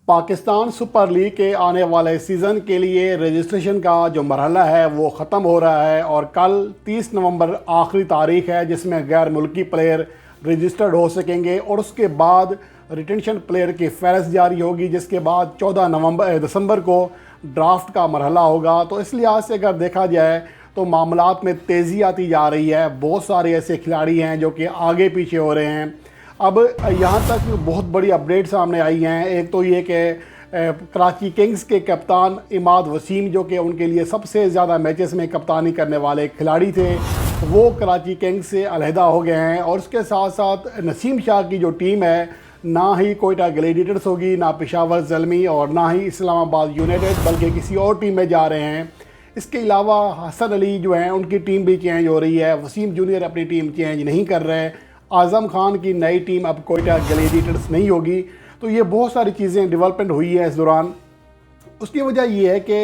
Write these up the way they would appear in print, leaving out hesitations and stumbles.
Pakistan super league के आने वाले सीज़न के लिए रजिस्ट्रेशन का जो मरहला है वो ख़त्म हो रहा है और कल 30 नवंबर आखिरी तारीख है जिसमें गैर मुल्की प्लेयर रजिस्टर्ड हो सकेंगे और उसके बाद रिटेंशन प्लेयर की फ़हरिस्त जारी होगी, जिसके बाद 14 दिसंबर को ड्राफ्ट का मरहला होगा। तो इस लिहाज से अगर देखा जाए तो मामलात में तेज़ी आती जा रही है। बहुत सारे ऐसे खिलाड़ी हैं जो कि आगे पीछे हो रहे हैं। अब यहाँ तक बहुत बड़ी अपडेट सामने आई हैं। एक तो ये कि कराची किंग्स के कप्तान इमाद वसीम, जो कि उनके लिए सबसे ज़्यादा मैचेस में कप्तानी करने वाले खिलाड़ी थे, वो कराची किंग्स से अलहदा हो गए हैं। और उसके साथ साथ नसीम शाह की जो टीम है, ना ही कोयटा ग्लेडिएटर्स होगी, ना पेशावर ज़ल्मी और ना ही इस्लामाबाद यूनाइटेड, बल्कि किसी और टीम में जा रहे हैं। इसके अलावा हसन अली जो हैं उनकी टीम भी चेंज हो रही है। वसीम जूनियर अपनी टीम चेंज नहीं कर रहे हैं। आज़म खान की नई टीम अब कोयटा ग्लेडिएटर्स नहीं होगी। तो ये बहुत सारी चीज़ें डेवलपमेंट हुई है इस दौरान। उसकी वजह ये है कि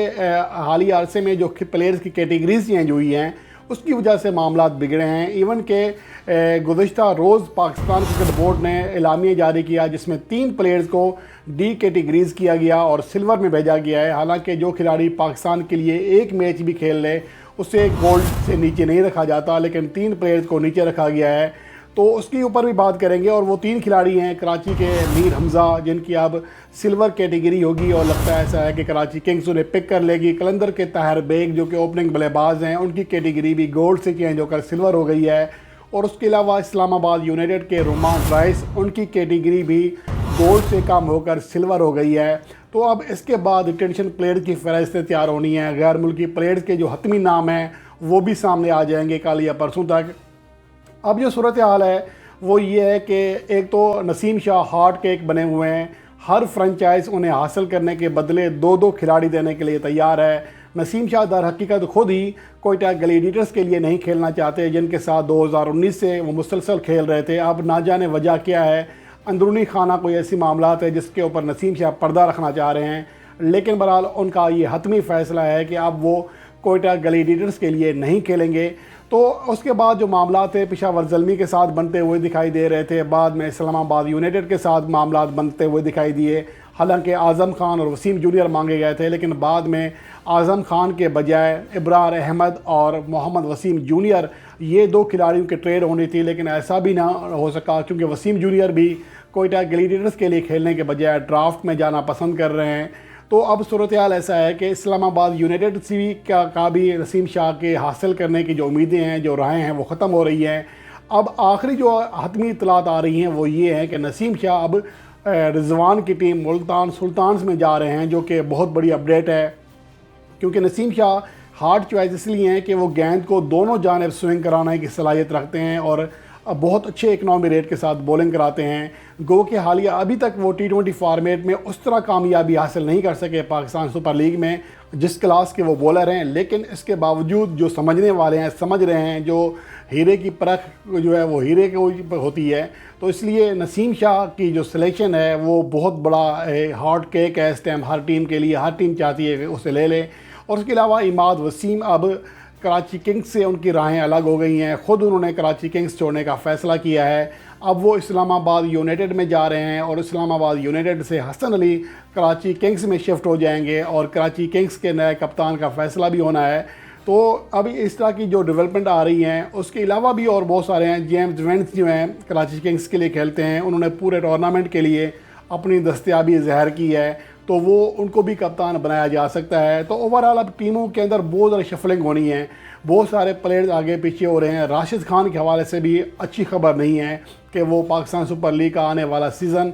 हालिया अरसे में जो प्लेयर्स की कैटेगरीज चेंज हुई हैं उसकी वजह से मामला बिगड़े हैं। इवन के गुज़श्ता रोज़ पाकिस्तान क्रिकेट बोर्ड ने एलामिया जारी किया जिसमें 3 प्लेयर्स को डी कैटेगरीज किया गया और सिल्वर में भेजा गया है। हालांकि जो खिलाड़ी पाकिस्तान के लिए एक मैच भी खेल ले उसे गोल्ड से नीचे नहीं रखा जाता, लेकिन 3 प्लेयर्स को नीचे रखा गया है। तो उसके ऊपर भी बात करेंगे। और वो 3 खिलाड़ी हैं कराची के मीर हमज़ा, जिनकी अब सिल्वर कैटेगरी होगी और लगता है ऐसा है कि कराची किंग्स उन्हें पिक कर लेगी। कलंदर के ताहिर बेग जो कि ओपनिंग बल्लेबाज हैं, उनकी कैटेगरी भी गोल्ड से चेंज होकर सिल्वर हो गई है। और उसके अलावा इस्लामाबाद यूनाइटेड के रोमान राइस, उनकी कैटेगरी भी गोल्ड से कम होकर सिल्वर हो गई है। तो अब इसके बाद रिटेंशन प्लेयर की फ़हरिस्तें तैयार होनी है। गैर मुल्की प्लेयर्स के जो हतमी नाम हैं वो भी सामने आ जाएंगे कल या परसों तक। अब जो सूरत हाल है वो ये है कि एक तो नसीम शाह हार्ट केक बने हुए हैं। हर फ्रेंचाइज उन्हें हासिल करने के बदले 2-2 खिलाड़ी देने के लिए तैयार है। नसीम शाह दर हकीकत खुद ही कोयटा ग्लेडिएटर्स के लिए नहीं खेलना चाहते, जिनके साथ 2019 से वो मुसलसल खेल रहे थे। अब ना जाने वजह क्या है, अंदरूनी खाना कोई ऐसी मामलात है जिसके ऊपर नसीम शाह पर्दा रखना चाह रहे हैं। लेकिन बहरहाल उनका ये हतमी फ़ैसला है कि अब वो कोयटा ग्लेडिएटर्स के लिए नहीं खेलेंगे। तो उसके बाद जो मामला थे पेशावर ज़ल्मी के साथ बनते हुए दिखाई दे रहे थे, बाद में इस्लामाबाद यूनाइटेड के साथ मामला बनते हुए दिखाई दिए। हालांकि आज़म खान और वसीम जूनियर मांगे गए थे, लेकिन बाद में आज़म खान के बजाय इब्रार अहमद और मोहम्मद वसीम जूनियर, ये 2 खिलाड़ियों के ट्रेड होनी थी, लेकिन ऐसा भी ना हो सका क्योंकि वसीम जूनियर भी कोयटा ग्लेडिएटर्स के लिए खेलने के बजाय ड्राफ्ट में जाना पसंद कर रहे हैं। तो अब सूरत हाल ऐसा है कि इस्लामाबाद यूनाइटेड सी का भी नसीम शाह के हासिल करने की जो उम्मीदें हैं, जो राहें हैं, वो ख़त्म हो रही हैं। अब आखिरी जो हतमी इतलात आ रही हैं वो ये है कि नसीम शाह अब रिजवान की टीम मुल्तान सुल्तान्स में जा रहे हैं, जो कि बहुत बड़ी अपडेट है। क्योंकि नसीम शाह हार्ड चॉइस इसलिए हैं कि वो गेंद को दोनों जानिब स्विंग कराने की सलाहियत रखते हैं और बहुत अच्छे इकनॉमी रेट के साथ बॉलिंग कराते हैं। गो के हालिया अभी तक वो T20 फॉर्मेट में उस तरह कामयाबी हासिल नहीं कर सके पाकिस्तान सुपर लीग में जिस क्लास के वो बॉलर हैं, लेकिन इसके बावजूद जो समझने वाले हैं समझ रहे हैं, जो हीरे की परख जो है वो हीरे की होती है। तो इसलिए नसीम शाह की जो सिलेक्शन है वो बहुत बड़ा हॉट केक है इस टाइम हर टीम के लिए। हर टीम चाहती है कि उसे ले लें। और उसके अलावा इमाद वसीम अब कराची किंग्स से उनकी राहें अलग हो गई हैं। ख़ुद उन्होंने कराची किंग्स छोड़ने का फ़ैसला किया है। अब वो इस्लामाबाद यूनाइटेड में जा रहे हैं और इस्लामाबाद यूनाइटेड से हसन अली कराची किंग्स में शिफ्ट हो जाएंगे और कराची किंग्स के नए कप्तान का फ़ैसला भी होना है। तो अभी इस तरह की जो डेवलपमेंट आ रही हैं, उसके अलावा भी और बहुत सारे हैं। जेम्स वेंस जो हैं कराची किंग्स के लिए खेलते हैं, उन्होंने पूरे टूर्नामेंट के लिए अपनी दस्तयाबी ज़ाहिर की है, तो वो उनको भी कप्तान बनाया जा सकता है। तो ओवरऑल अब टीमों के अंदर बहुत ज़्यादा शफलिंग होनी है। बहुत सारे प्लेयर्स आगे पीछे हो रहे हैं। राशिद खान के हवाले से भी अच्छी खबर नहीं है कि वो पाकिस्तान सुपर लीग का आने वाला सीज़न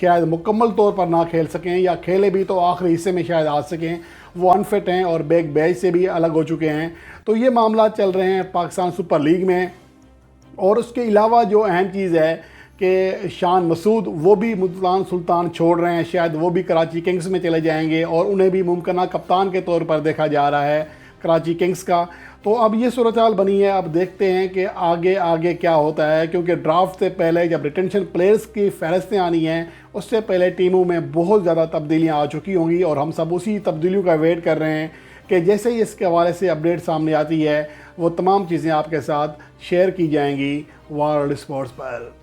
शायद मुकम्मल तौर पर ना खेल सकें, या खेले भी तो आखिरी हिस्से में शायद आ सकें। वो अनफिट हैं और बैक बैच से भी अलग हो चुके हैं। तो ये मामला चल रहे हैं पाकिस्तान सुपर लीग में। और उसके अलावा जो अहम चीज़ है कि शान मसूद वो भी मुल्तान सुल्तान छोड़ रहे हैं, शायद वो भी कराची किंग्स में चले जाएंगे और उन्हें भी मुमकिन कप्तान के तौर पर देखा जा रहा है कराची किंग्स का। तो अब ये सूरत हाल बनी है। अब देखते हैं कि आगे आगे क्या होता है, क्योंकि ड्राफ्ट से पहले जब रिटेंशन प्लेयर्स की फ़हरिस्तें आनी हैं उससे पहले टीमों में बहुत ज़्यादा तब्दीलियाँ आ चुकी होंगी और हम सब उसी तब्दीलियों का वेट कर रहे हैं कि जैसे ही इसके हवाले से अपडेट सामने आती है वो तमाम चीज़ें आपके साथ शेयर की जाएंगी वर्ल्ड स्पोर्ट्स पर।